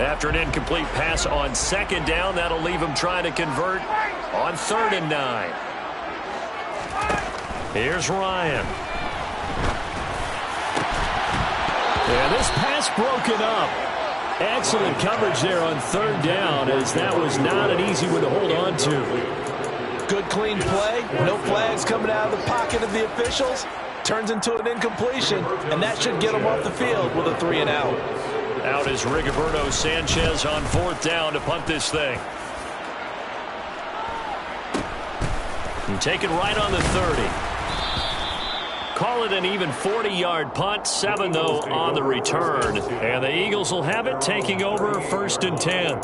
After an incomplete pass on second down, that'll leave him trying to convert on 3rd and 9. Here's Ryan. And this pass broken up. Excellent coverage there on 3rd down, as that was not an easy one to hold on to. Good clean play. No flags coming out of the pocket of the officials. Turns into an incompletion, and that should get him off the field with a 3 and out. Out is Rigoberto Sanchez on 4th down to punt this thing. And take it right on the 30. Call it an even 40-yard punt. 7, though, on the return. And the Eagles will have it, taking over 1st and 10.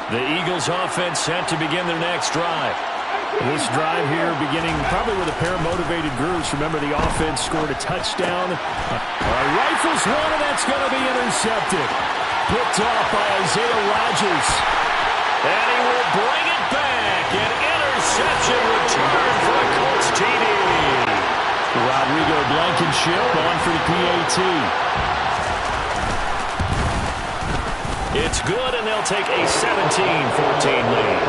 The Eagles offense set to begin their next drive. This drive here beginning probably with a pair of motivated groups. Remember, the offense scored a touchdown. Rifles one, and that's going to be intercepted. Picked off by Isaiah Rodgers. And he will bring it back. An interception return for a Colts TD. Rodrigo Blankenship on for the PAT. It's good, and they'll take a 17-14 lead.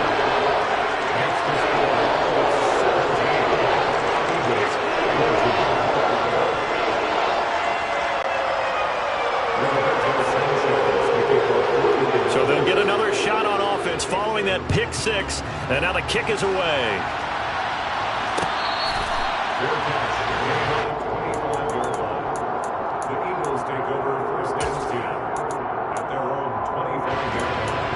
So they'll get another shot on offense following that pick 6, and now the kick is away. The Eagles take over 1st and 10 at their own 25-yard line.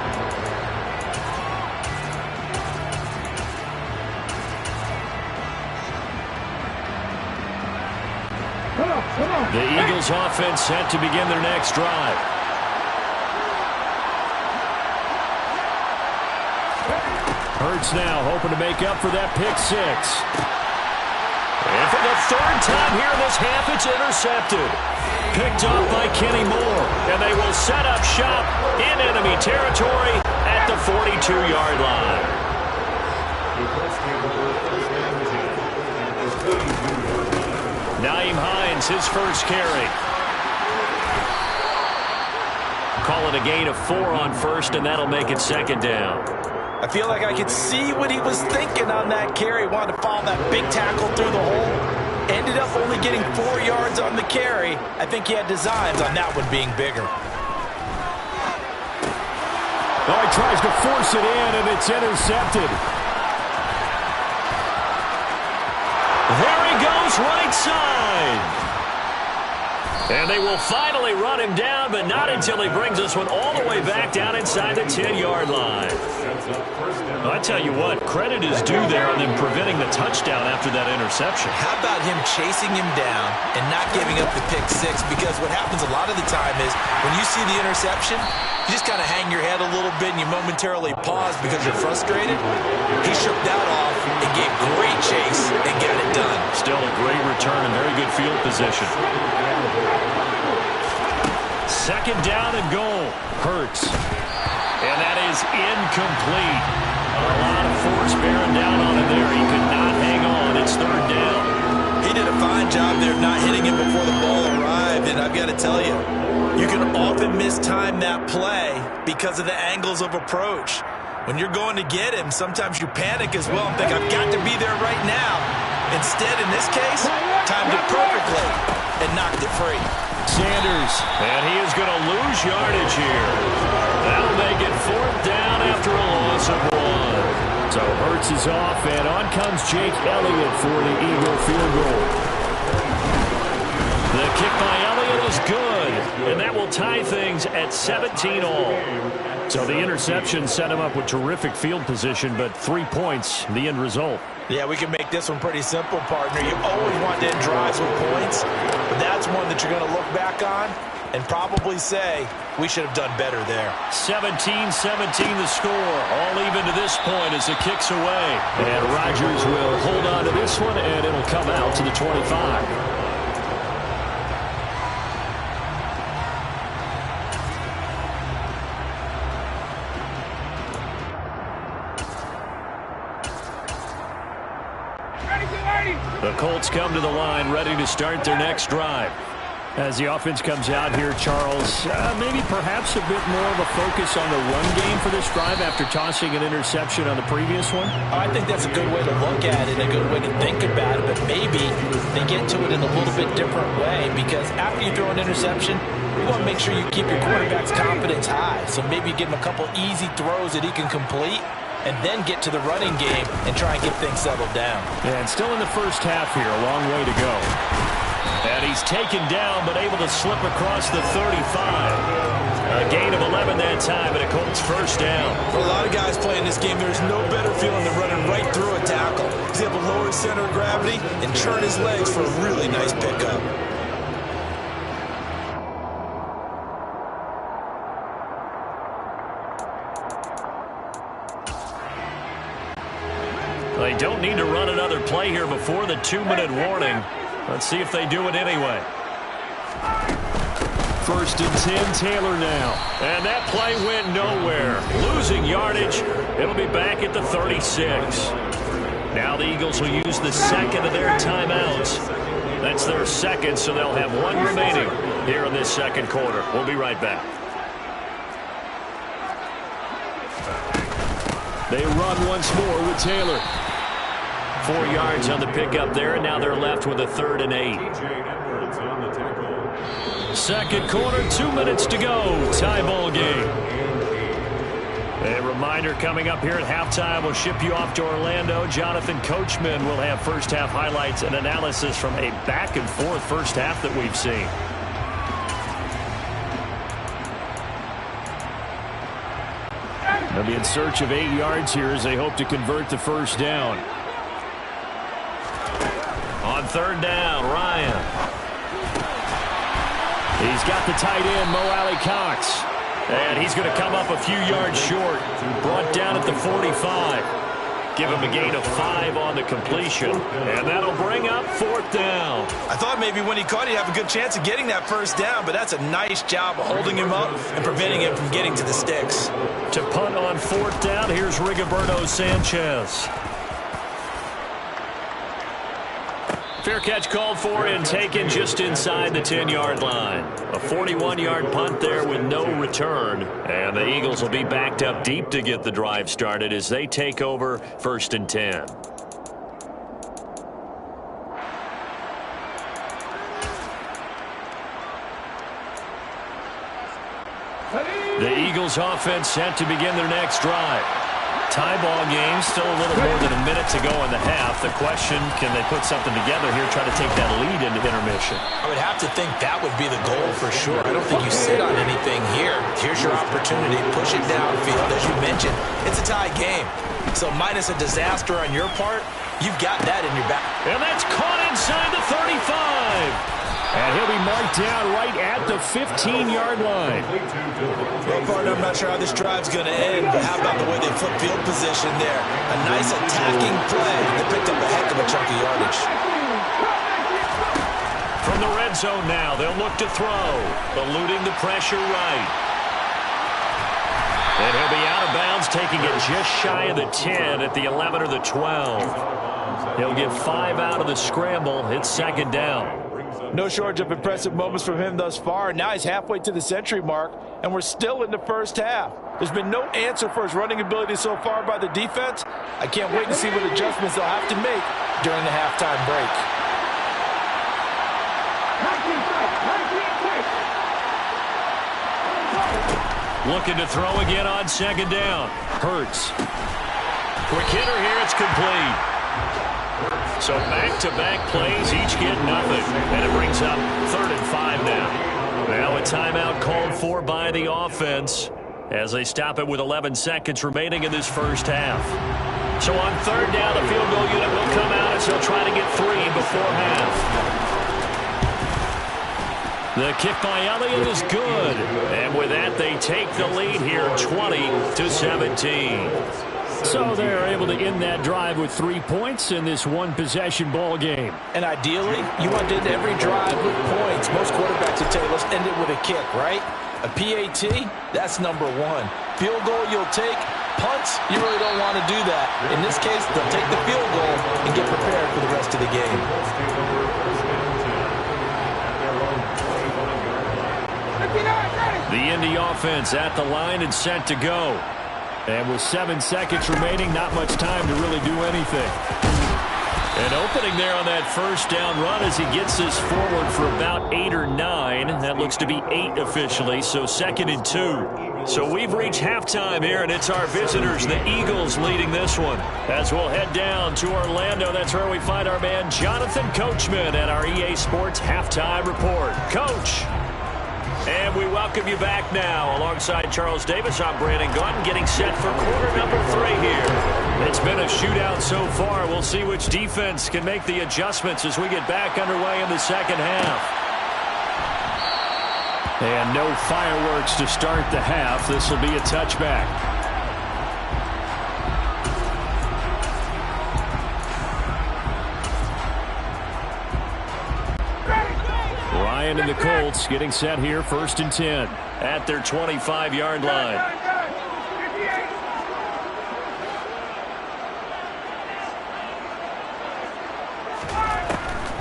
The Eagles offense set to begin their next drive. Hurts now hoping to make up for that pick 6. And for the 3rd time here in this half, it's intercepted. Picked up by Kenny Moore. And they will set up shop in enemy territory at the 42-yard line. Nyheim Hines, his first carry. Call it a gain of 4 on 1st, and that'll make it 2nd down. I feel like I could see what he was thinking on that carry. Wanted to follow that big tackle through the hole. Ended up only getting 4 yards on the carry. I think he had designs on that one being bigger. Oh, he tries to force it in, and it's intercepted. There he goes, right side. And they will finally run him down, but not until he brings this one all the way back down inside the 10-yard line. I tell you what, credit is due there on them preventing the touchdown after that interception. How about him chasing him down and not giving up the pick 6? Because what happens a lot of the time is when you see the interception, you just kind of hang your head a little bit and you momentarily pause because you're frustrated. He shook that off and gave great chase and got it done. Still a great return and very good field position. 2nd down and goal. Hurts. And that is incomplete. A lot of force bearing down on him there. He could not hang on. It's 3rd down. He did a fine job there of not hitting him before the ball arrived. And I've got to tell you, you can often mistime that play because of the angles of approach. When you're going to get him, sometimes you panic as well and think, I've got to be there right now. Instead, in this case, timed it perfectly and knocked it free. Sanders, and he is going to lose yardage here. That'll make it 4th down after a loss of 1. So Hurts is off, and on comes Jake Elliott for the Eagle field goal. The kick by Elliott is good, and that will tie things at 17 all. So the interception set him up with terrific field position, but 3 points, the end result. Yeah, we can make this one pretty simple, partner. You always want to end drives with points, but that's one that you're going to look back on and probably say, we should have done better there. 17-17 the score. All even to this point as the kick's away. And Rodgers will hold on to this one, and it'll come out to the 25. The Colts come to the line, ready to start their next drive. As the offense comes out here, Charles, maybe perhaps a bit more of a focus on the run game for this drive after tossing an interception on the previous one? I think that's a good way to look at it, a good way to think about it, but maybe they get to it in a little bit different way, because after you throw an interception, you want to make sure you keep your quarterback's confidence high. So maybe you give him a couple easy throws that he can complete, and then get to the running game and try and get things settled down. And still in the first half here, a long way to go. And he's taken down, but able to slip across the 35. A gain of 11 that time, and a Colts first down. For a lot of guys playing this game, there's no better feeling than running right through a tackle. He's able to lower his center of gravity and turn his legs for a really nice pickup. They don't need to run another play here before the 2-minute warning. Let's see if they do it anyway. 1st and 10, Taylor now. And that play went nowhere. Losing yardage. It'll be back at the 36. Now the Eagles will use the second of their timeouts. That's their second, so they'll have one remaining here in this second quarter. We'll be right back. They run once more with Taylor. 4 yards on the pickup there, and now they're left with a 3rd and 8. Second quarter, 2 minutes to go. Tie ball game. A reminder coming up here at halftime, we'll ship you off to Orlando. Jonathan Coachman will have first half highlights and analysis from a back-and-forth first half that we've seen. They'll be in search of 8 yards here as they hope to convert the first down. On 3rd down, Ryan. He's got the tight end, Mo Alley-Cox. And he's going to come up a few yards short. Brought down at the 45. Give him a gain of 5 on the completion. And that'll bring up 4th down. I thought maybe when he caught, he'd have a good chance of getting that first down, but that's a nice job of holding him up and preventing him from getting to the sticks. To punt on 4th down, here's Rigoberto Sanchez. Fair catch called for and taken just inside the 10-yard line. A 41-yard punt there with no return. And the Eagles will be backed up deep to get the drive started as they take over 1st and 10. The Eagles offense set to begin their next drive. Tie ball game, still a little more than a minute to go in the half. The question, can they put something together here, try to take that lead into intermission? I would have to think that would be the goal for sure. I don't think you sit on anything here. Here's your opportunity. Push it downfield. As you mentioned, it's a tie game. So minus a disaster on your part, you've got that in your back. And that's caught inside the 35. And he'll be marked down right at the 15-yard line. Well, partner, I'm not sure how this drive's going to end, but how about the way they flip field position there? A nice attacking play. They picked up a heck of a chunk of yardage. From the red zone now, they'll look to throw. Eluding the pressure right. And he'll be out of bounds, taking it just shy of the 10 at the 11 or the 12. He'll get 5 out of the scramble. It's 2nd down. No shortage of impressive moments from him thus far. Now he's halfway to the century mark, and we're still in the first half. There's been no answer for his running ability so far by the defense. I can't wait to see what adjustments they'll have to make during the halftime break. Looking to throw again on 2nd down. Hurts. Quick hitter here, it's complete. So back-to-back plays, each get nothing. And it brings up 3rd and 5 now. Now a timeout called for by the offense as they stop it with 11 seconds remaining in this first half. So on 3rd down, the field goal unit will come out as they'll try to get 3 before half. The kick by Elliott is good. And with that, they take the lead here 20-17. So they're able to end that drive with 3 points in this one-possession ball game. And ideally, you want to end every drive with points. Most quarterbacks would tell you, let's end it with a kick, right? A PAT, that's number 1. Field goal you'll take, Punts, you really don't want to do that. In this case, they'll take the field goal and get prepared for the rest of the game. The Indy offense at the line and set to go. And with 7 seconds remaining, not much time to really do anything. An opening there on that first down run as he gets this forward for about 8 or 9. That looks to be 8 officially, so 2nd and 2. So we've reached halftime here, and it's our visitors, the Eagles, leading this one. As we'll head down to Orlando, that's where we find our man Jonathan Coachman at our EA Sports Halftime Report. Coach! And we welcome you back now. Alongside Charles Davis, I'm Brandon Gunn, getting set for quarter number 3 here. It's been a shootout so far. We'll see which defense can make the adjustments as we get back underway in the second half. And no fireworks to start the half. This will be a touchback. Ryan and the Colts getting set here, 1st and 10 at their 25-yard line.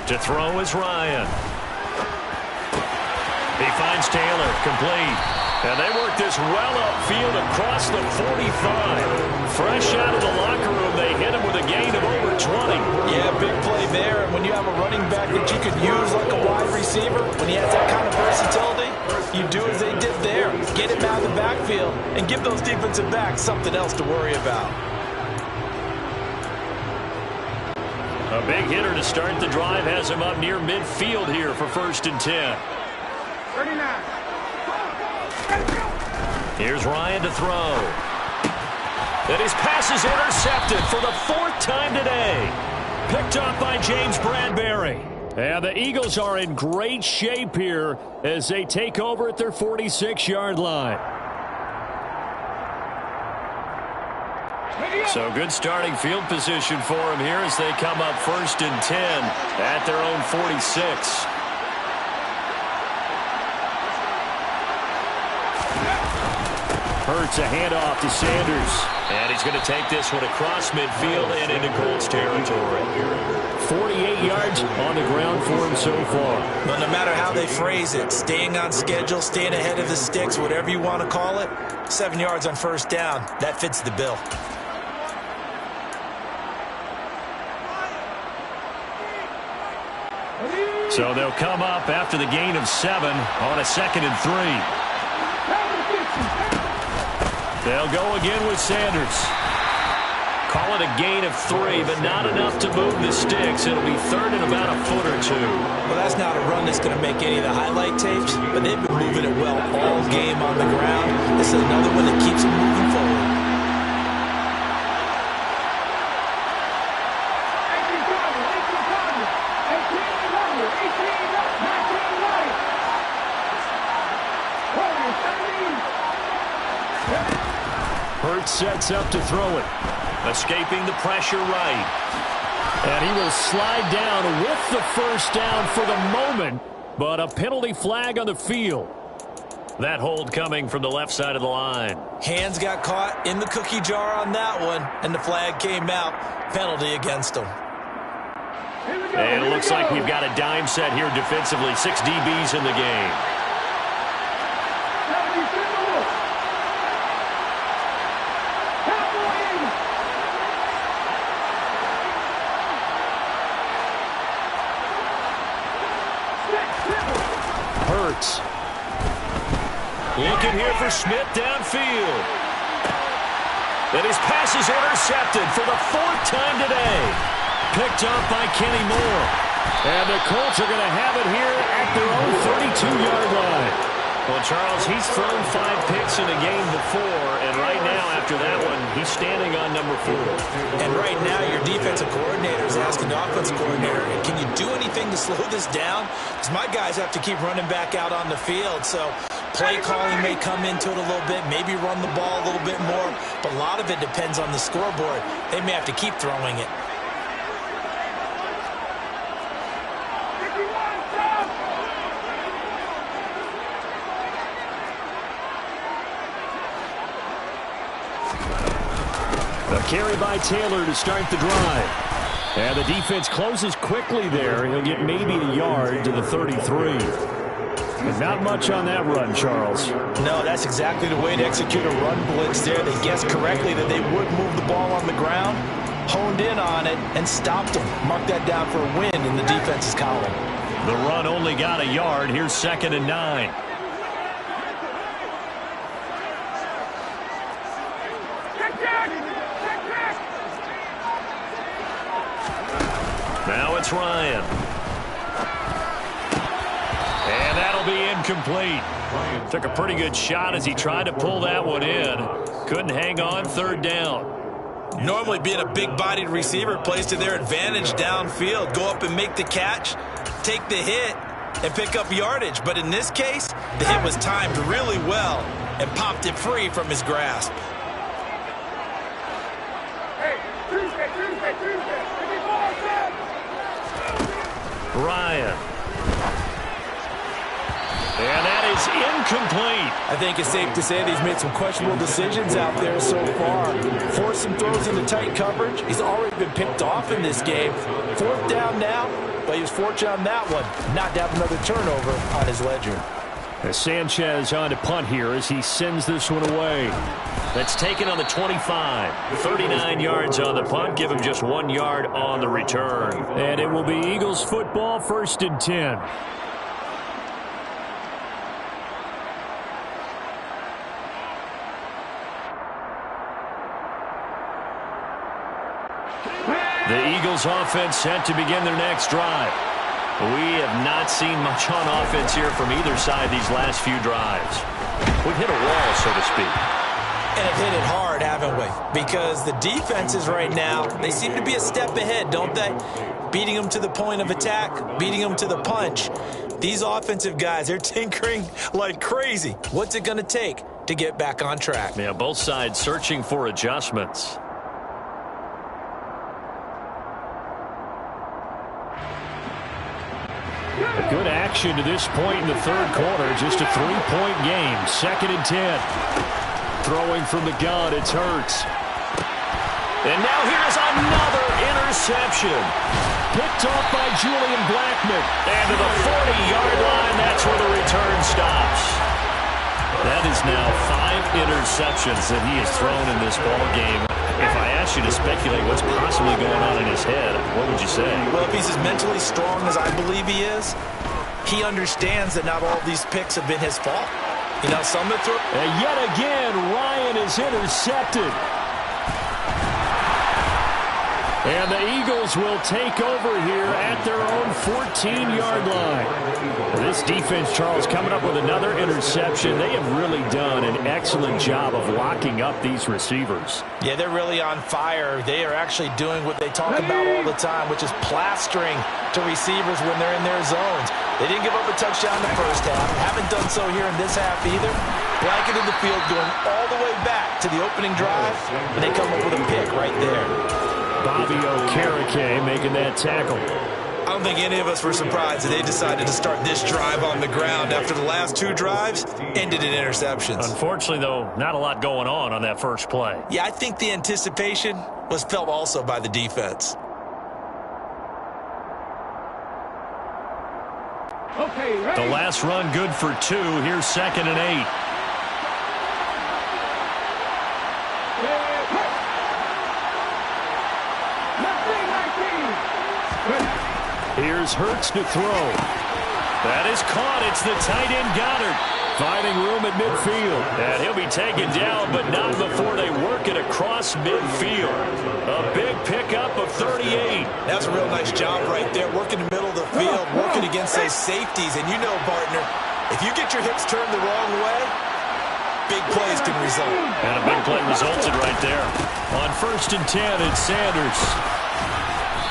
To throw is Ryan. He finds Taylor, complete. And they work this well upfield across the 45. Fresh out of the locker room, they hit him with a gain of over 20. Yeah, big play there. And when you have a running back that you could use like a wide receiver, when he has that kind of versatility, you do as they did there. Get him out of the backfield and give those defensive backs something else to worry about. A big hitter to start the drive has him up near midfield here for 1st and 10. 39. Here's Ryan to throw. And his pass is intercepted for the 4th time today. Picked up by James Bradbury. And the Eagles are in great shape here as they take over at their 46-yard line. So good starting field position for them here as they come up 1st and 10 at their own 46. Hurts a handoff to Sanders. And he's going to take this one across midfield and into Colts territory. 48 yards on the ground for him so far. Well, no matter how they phrase it, staying on schedule, staying ahead of the sticks, whatever you want to call it, 7 yards on 1st down, that fits the bill. So they'll come up after the gain of 7 on a 2nd and 3. They'll go again with Sanders. Call it a gain of 3, but not enough to move the sticks. It'll be 3rd and about a foot or 2. Well, that's not a run that's going to make any of the highlight tapes, but they've been moving it well all game on the ground. This is another one that keeps them moving forward. Hurts sets up to throw it. Escaping the pressure right. And he will slide down with the 1st down for the moment, but a penalty flag on the field. That hold coming from the left side of the line. Hands got caught in the cookie jar on that one, and the flag came out. Penalty against them. And it looks like we've got a dime set here defensively. 6 DBs in the game. Hurts. Looking here for Smith downfield. And his pass is intercepted for the 4th time today. Picked up by Kenny Moore. And the Colts are going to have it here at their own 32-yard line. Well, Charles, he's thrown 5 picks in a game before, and right now, after that one, he's standing on number 4. And right now, your defensive coordinator is asking the offensive coordinator, can you do anything to slow this down? Because my guys have to keep running back out on the field, so play calling may come into it a little bit, maybe run the ball a little bit more, but a lot of it depends on the scoreboard. They may have to keep throwing it. A carry by Taylor to start the drive. And the defense closes quickly there. He'll get maybe a yard to the 33. And not much on that run, Charles. No, that's exactly the way to execute a run blitz there. They guessed correctly that they would move the ball on the ground, honed in on it, and stopped them. Mark that down for a win in the defense's column. The run only got a yard. Here's 2nd and 9. Now it's Ryan. And that'll be incomplete. Took a pretty good shot as he tried to pull that one in. Couldn't hang on, 3rd down. Normally being a big-bodied receiver plays to their advantage downfield. Go up and make the catch, take the hit, and pick up yardage. But in this case, the hit was timed really well and popped it free from his grasp. Hey, Tuesday. Ryan. And that is incomplete. I think it's safe to say that he's made some questionable decisions out there so far. Forced some throws into tight coverage. He's already been picked off in this game. 4th down now, but he was fortunate on that one not to have another turnover on his ledger. As Sanchez on to punt here as he sends this one away. That's taken on the 25. 39 yards on the punt. Give him just 1 yard on the return. And it will be Eagles football, 1st and 10. The Eagles offense set to begin their next drive. We have not seen much on offense here from either side these last few drives. We've hit a wall, so to speak. And have hit it hard, haven't we? Because the defenses right now, they seem to be a step ahead, don't they? Beating them to the point of attack, beating them to the punch. These offensive guys, they're tinkering like crazy. What's it going to take to get back on track? Yeah, both sides searching for adjustments. Good action to this point in the 3rd quarter. Just a 3-point game. 2nd and 10. Throwing from the gun, it's Hurts. And now here's another interception. Picked off by Julian Blackmon. And to the 40-yard line, that's where the return stops. That is now 5 interceptions that he has thrown in this ball game. If I asked you to speculate what's possibly going on in his head, what would you say? Well, if he's as mentally strong as I believe he is, he understands that not all of these picks have been his fault. You know, some that throw. And yet again, Ryan is intercepted. And the Eagles will take over here at their own 14-yard line. This defense, Charles, coming up with another interception. They have really done an excellent job of locking up these receivers. Yeah, they're really on fire. They are actually doing what they talk about all the time, which is plastering to receivers when they're in their zones. They didn't give up a touchdown in the first half. Haven't done so here in this half either. Blanketed the field, going all the way back to the opening drive, and they come up with a pick right there. Bobby Okereke making that tackle. I don't think any of us were surprised that they decided to start this drive on the ground after the last 2 drives ended in interceptions. Unfortunately, though, not a lot going on that first play. Yeah, I think the anticipation was felt also by the defense. Okay, ready. The last run good for 2. Here's 2nd and 8. Here's Hurts to throw. That is caught. It's the tight end Goddard. Finding room at midfield. And he'll be taken down, but not before they work it across midfield. A big pickup of 38. That's a real nice job right there. Working the middle of the field, working against those safeties. And you know, partner, if you get your hips turned the wrong way, big plays can result. And a big play resulted right there. On 1st and 10, it's Sanders.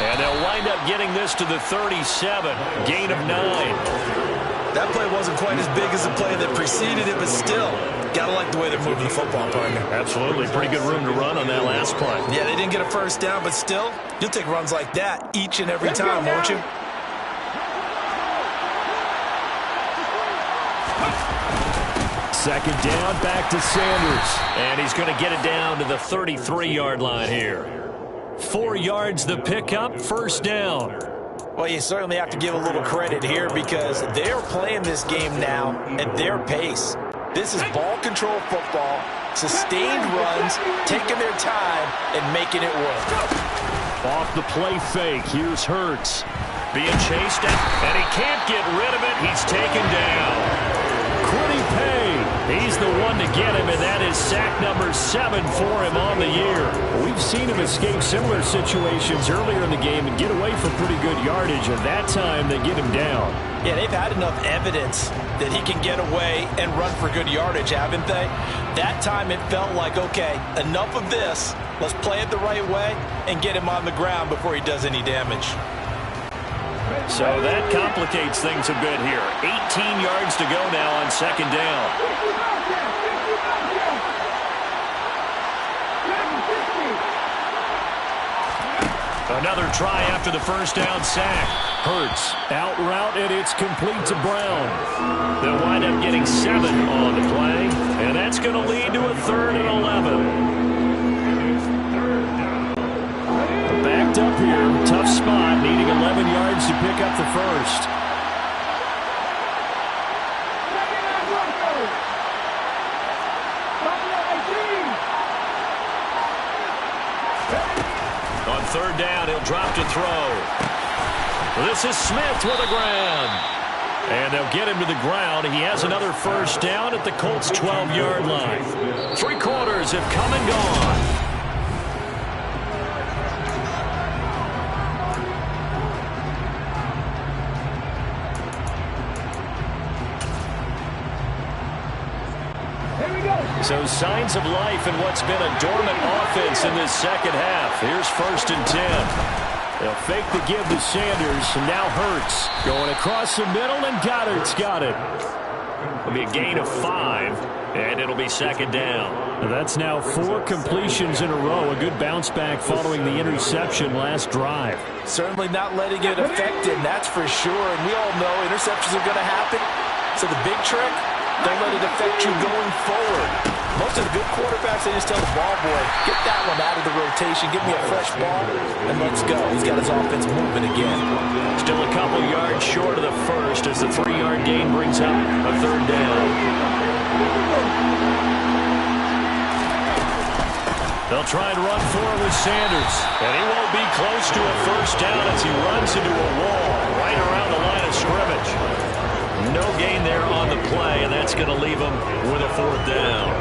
And they'll wind up getting this to the 37. Gain of 9. That play wasn't quite as big as the play that preceded it, but still, gotta like the way they're moving the football, partner. Absolutely. Pretty good room to run on that last play. Yeah, they didn't get a first down, but still, you'll take runs like that each and every time, won't you? Second down, back to Sanders. And he's going to get it down to the 33-yard line here. 4 yards the pickup, first down. Well, you certainly have to give a little credit here because they're playing this game now at their pace. This is ball control football, sustained runs, taking their time, and making it work. Off the play fake, here's Hurts. Being chased out, and he can't get rid of it. He's taken down. Quiddy Pay, he's the one to get him, and that is sack number 7 for him on the year. We've seen him escape similar situations earlier in the game and get away for pretty good yardage, and that time they get him down. Yeah, they've had enough evidence that he can get away and run for good yardage, haven't they? That time it felt like, okay, enough of this. Let's play it the right way and get him on the ground before he does any damage. So that complicates things a bit here. 18 yards to go now on second down. Another try after the first down sack. Hurts out route, and it's complete to Brown. They'll wind up getting 7 on the play, and that's going to lead to a 3rd and 11. Backed up here, tough spot, needing 11 yards to pick up the first. On third down, he'll drop to throw. This is Smith with the ground. And they'll get him to the ground. He has another first down at the Colts' 12-yard line. 3 quarters have come and gone. So signs of life in what's been a dormant offense in this second half. Here's 1st and 10. They'll fake the give to Sanders, and now Hurts going across the middle, and Goddard's got it. It'll be a gain of 5, and it'll be second down. That's now 4 completions in a row. A good bounce back following the interception last drive. Certainly not letting it affect him, that's for sure. And we all know interceptions are going to happen. So the big trick, don't let it affect you going forward. Most of the good quarterbacks, they just tell the ball boy, get that one out of the rotation, give me a fresh ball, and let's go. He's got his offense moving again. Still a couple yards short of the first as the 3-yard gain brings up a 3rd down. They'll try and run for it with Sanders, and he won't be close to a first down as he runs into a wall right around the line of scrimmage. No gain there on the play, and that's going to leave him with a 4th down.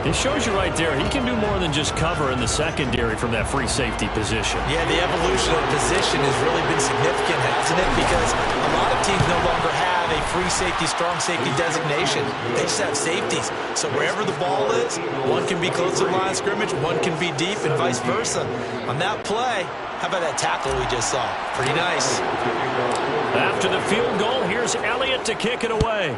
It shows you right there, he can do more than just cover in the secondary from that free safety position. Yeah, the evolution of position has really been significant, hasn't it? Because a lot of teams no longer have a free safety, strong safety designation. They just have safeties. So wherever the ball is, one can be close to the line of scrimmage, one can be deep, and vice versa. On that play, how about that tackle we just saw? Pretty nice. After the field goal, here's Elliott to kick it away.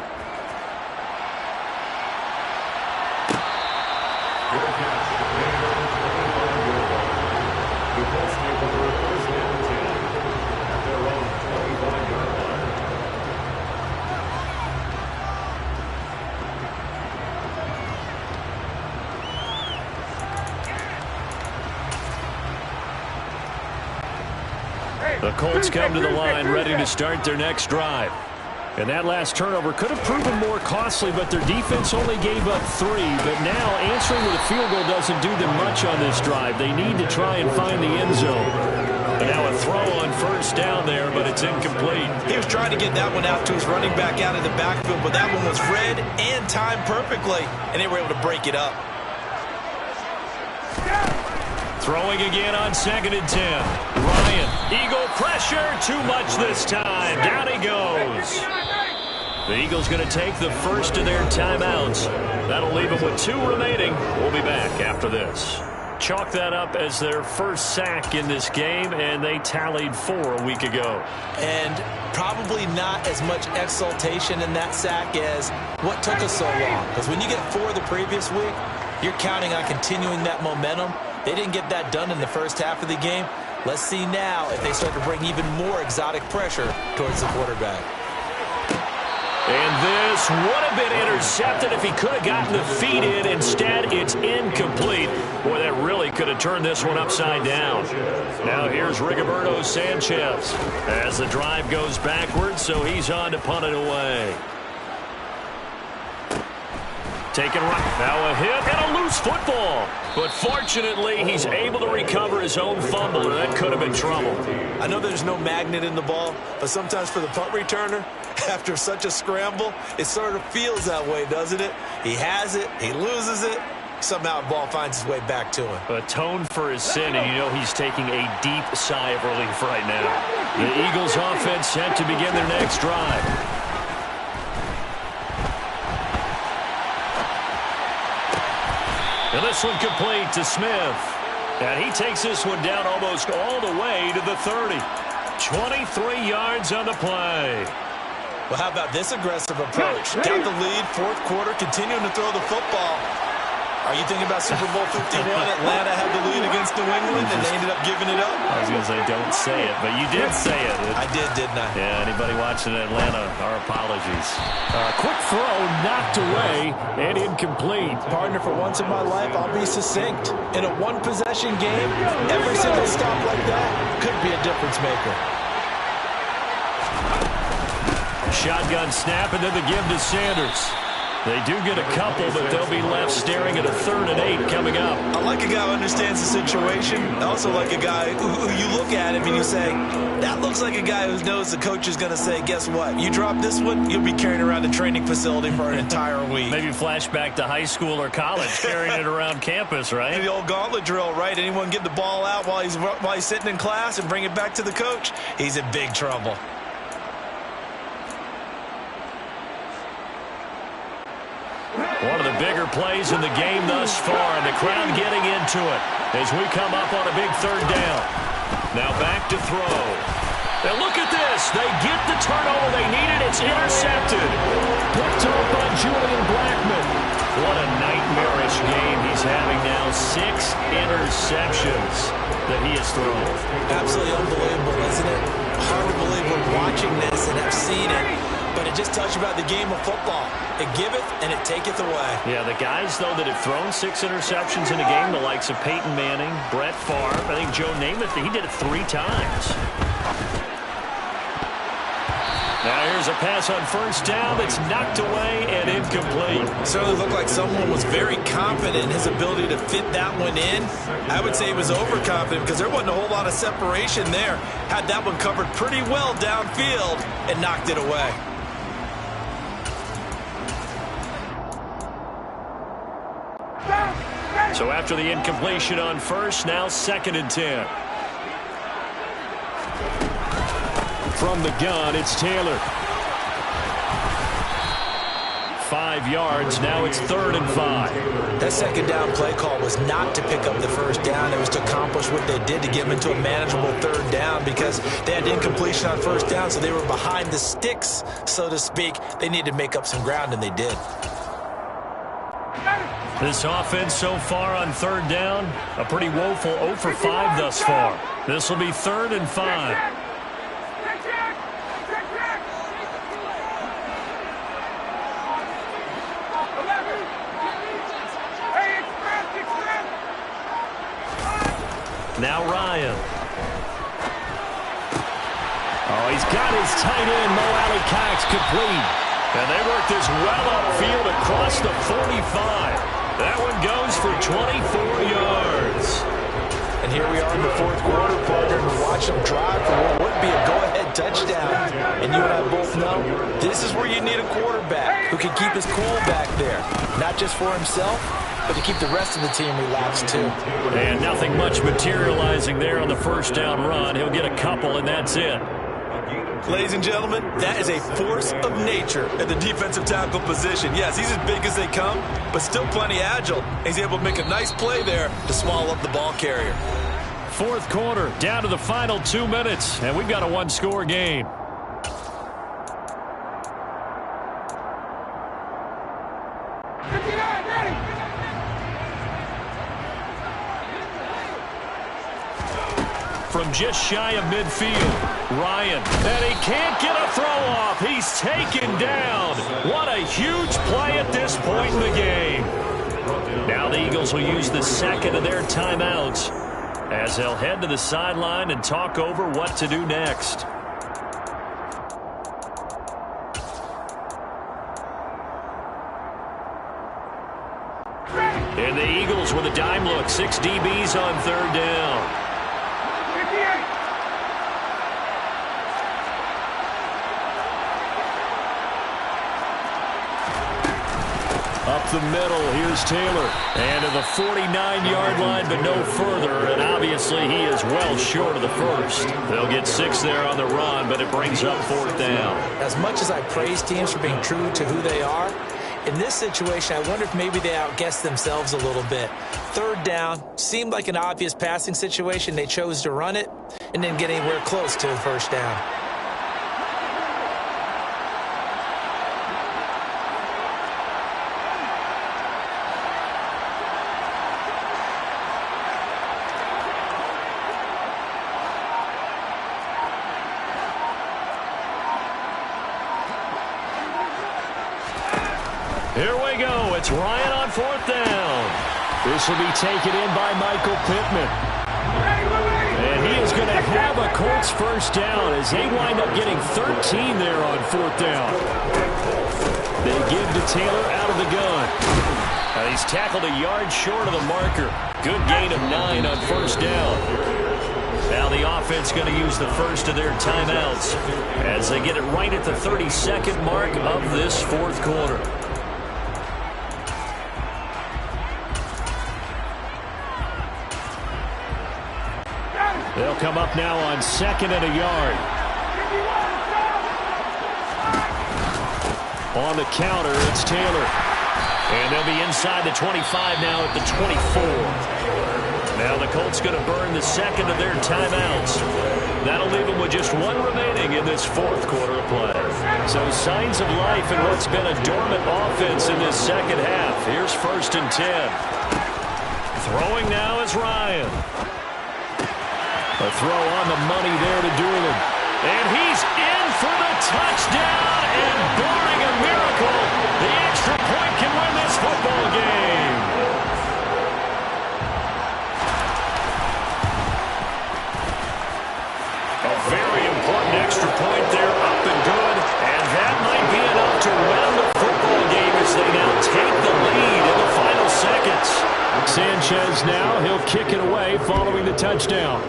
The Colts come to the line ready to start their next drive. And that last turnover could have proven more costly, but their defense only gave up 3. But now answering with a field goal doesn't do them much on this drive. They need to try and find the end zone. And now a throw on first down there, but it's incomplete. He was trying to get that one out to his running back out of the backfield, but that one was read and timed perfectly, and they were able to break it up. Throwing again on 2nd and 10. Ryan, Eagle pressure, too much this time. Down he goes. The Eagles going to take the first of their timeouts. That'll leave them with 2 remaining. We'll be back after this. Chalk that up as their first sack in this game, and they tallied 4 a week ago. And probably not as much exultation in that sack as what took us so long. Because when you get 4 the previous week, you're counting on continuing that momentum. They didn't get that done in the first half of the game. Let's see now if they start to bring even more exotic pressure towards the quarterback. And this would have been intercepted if he could have gotten the feet in. Instead, it's incomplete. Boy, that really could have turned this one upside down. Now here's Rigoberto Sanchez as the drive goes backwards, so he's on to punt it away. Taken right. Now a hit and a loose football. But fortunately, he's able to recover his own fumble, and that could have been trouble. I know there's no magnet in the ball, but sometimes for the punt returner, after such a scramble, it sort of feels that way, doesn't it? He has it, he loses it, somehow the ball finds its way back to him. Atoned for his sin, and you know he's taking a deep sigh of relief right now. The Eagles offense set to begin their next drive. And this one complete to Smith. And he takes this one down almost all the way to the 30. 23 yards on the play. Well, how about this aggressive approach? Got the lead, fourth quarter, continuing to throw the football. Are you thinking about Super Bowl 51? Atlanta had the lead against New England, and they ended up giving it up? I was going to say, don't say it, but you did say it. I did, didn't I? Yeah, anybody watching Atlanta, our apologies. Quick throw, knocked away, and incomplete. Partner, for once in my life, I'll be succinct. In a one-possession game, every single stop like that could be a difference maker. Shotgun snap, and then the give to Sanders. They do get a couple, but they'll be left staring at a 3rd and 8 coming up. I like a guy who understands the situation. I also like a guy who you look at him and you say, that looks like a guy who knows the coach is going to say, guess what? You drop this one, you'll be carrying around the training facility for an entire week. Maybe flashback to high school or college, carrying it around campus, right? The old gauntlet drill, right? Anyone get the ball out while he's sitting in class and bring it back to the coach? He's in big trouble. One of the bigger plays in the game thus far, and the crowd getting into it as we come up on a big 3rd down. Now back to throw. And look at this. They get the turnover they needed. It's intercepted. Picked up by Julian Blackmon. What a nightmarish game he's having now. 6 interceptions that he has thrown. Absolutely unbelievable, isn't it? Hard to believe we're watching this and have seen it. But it just tells you about the game of football. It giveth and it taketh away. Yeah, the guys, though, that have thrown 6 interceptions in a game, the likes of Peyton Manning, Brett Favre, I think Joe Namath, he did it 3 times. Now here's a pass on 1st down that's knocked away and incomplete. Certainly looked like someone was very confident in his ability to fit that one in. I would say he was overconfident because there wasn't a whole lot of separation there. Had that one covered pretty well downfield and knocked it away. So after the incompletion on 1st, now 2nd and 10. From the gun, it's Taylor. 5 yards, now it's 3rd and 5. That 2nd down play call was not to pick up the 1st down. It was to accomplish what they did to get them into a manageable 3rd down because they had incompletion on 1st down, so they were behind the sticks, so to speak. They needed to make up some ground, and they did. This offense so far on 3rd down, a pretty woeful 0 for 5 thus far. This will be 3rd and 5. Now Ryan. Oh, he's got his tight end, Mo Alley-Cox, complete. And they work this well upfield across the 45. That one goes for 24 yards. And here we are in the 4th quarter, partner, and watch them drive for what would be a go-ahead touchdown. And you and I both know this is where you need a quarterback who can keep his cool back there. Not just for himself, but to keep the rest of the team relaxed too. And nothing much materializing there on the 1st down run. He'll get a couple, and that's it. Ladies and gentlemen, that is a force of nature at the defensive tackle position. Yes, he's as big as they come, but still plenty agile. He's able to make a nice play there to swallow up the ball carrier. 4th quarter, down to the final 2 minutes, and we've got a 1-score game. From just shy of midfield, Ryan, and he can't get a throw off. He's taken down. What a huge play at this point in the game. Now the Eagles will use the second of their timeouts as they'll head to the sideline and talk over what to do next. And the Eagles with a dime look. 6 DBs on third down. Up the middle, here's Taylor. And to the 49-yard line, but no further. And obviously he is well short of the first. They'll get 6 there on the run, but it brings up fourth down. As much as I praise teams for being true to who they are, in this situation, I wonder if maybe they outguessed themselves a little bit. Third down seemed like an obvious passing situation. They chose to run it and didn't get anywhere close to a first down. Here we go. It's Ryan on fourth down. This will be taken in by Michael Pittman. And he is going to have a Colts first down as they wind up getting 13 there on fourth down. They give to Taylor out of the gun. Now he's tackled a yard short of the marker. Good gain of 9 on first down. Now the offense going to use the first of their timeouts as they get it right at the 32nd mark of this fourth quarter. They'll come up now on second and a yard. On the counter, it's Taylor. And they'll be inside the 25 now at the 24. Now the Colts going to burn the second of their timeouts. That'll leave them with just 1 remaining in this fourth quarter of play. So signs of life in what's been a dormant offense in this second half. Here's first and 10. Throwing now is Ryan. A throw on the money there to Doolin. And he's in for the touchdown. And barring a miracle, the extra point can win this football game. A very important extra point there, up and good. And that might be enough to win the football game as they now take the lead in the final seconds. Sanchez now, he'll kick it away following the touchdown.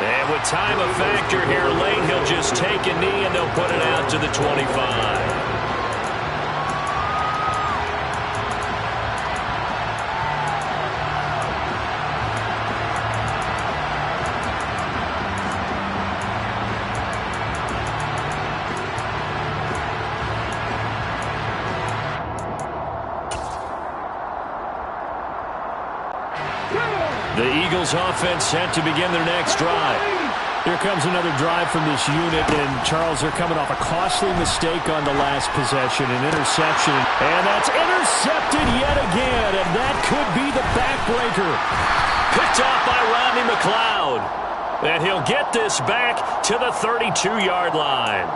And with time a factor here late, he'll just take a knee and they'll put it out to the 25. The Eagles offense set to begin their next drive. Here comes another drive from this unit, and Charles, they're coming off a costly mistake on the last possession, an interception, and that's intercepted yet again, and that could be the backbreaker. Picked off by Rodney McLeod, and he'll get this back to the 32-yard line.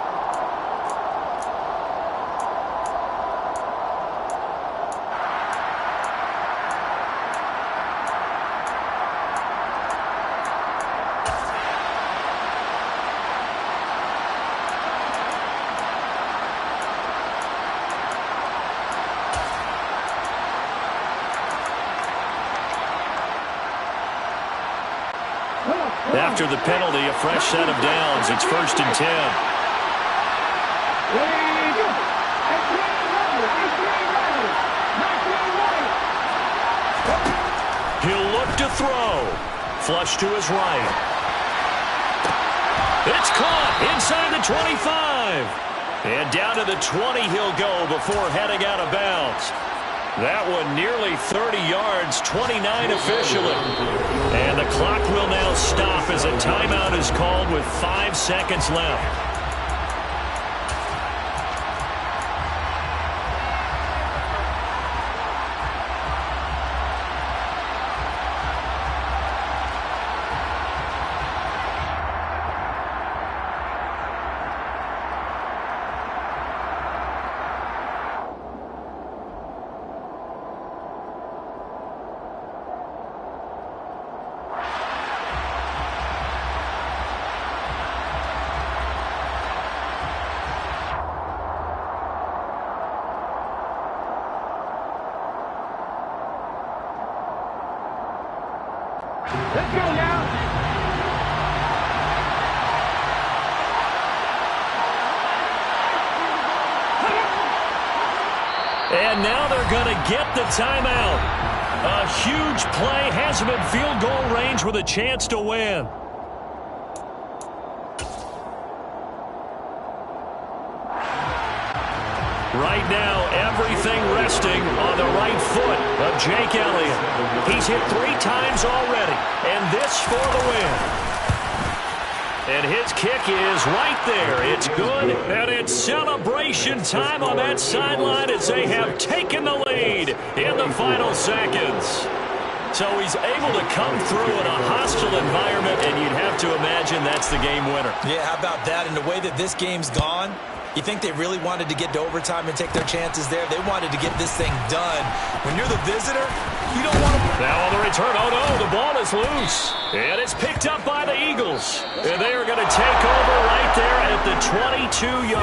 After the penalty, a fresh set of downs. It's first and 10. He'll look to throw. Flush to his right. It's caught inside the 25. And down to the 20 he'll go before heading out of bounds. That one nearly 30 yards, 29 officially. And the clock will now stop as a timeout is called with 5 seconds left. go now. And now they're going to get the timeout. A huge play has him in field goal range with a chance to win. Right now, everything resting on the right foot of Jake Elliott. He's hit 3 times already, and this for the win. And his kick is right there. It's good, and it's celebration time on that sideline as they have taken the lead in the final seconds. So he's able to come through in a hostile environment, and you'd have to imagine that's the game winner. Yeah, how about that? And the way that this game's gone, you think they really wanted to get to overtime and take their chances there? They wanted to get this thing done. When you're the visitor, you don't want to... Now on the return, oh no, the ball is loose. And it's picked up by the Eagles. And they are going to take over right there at the 22-yard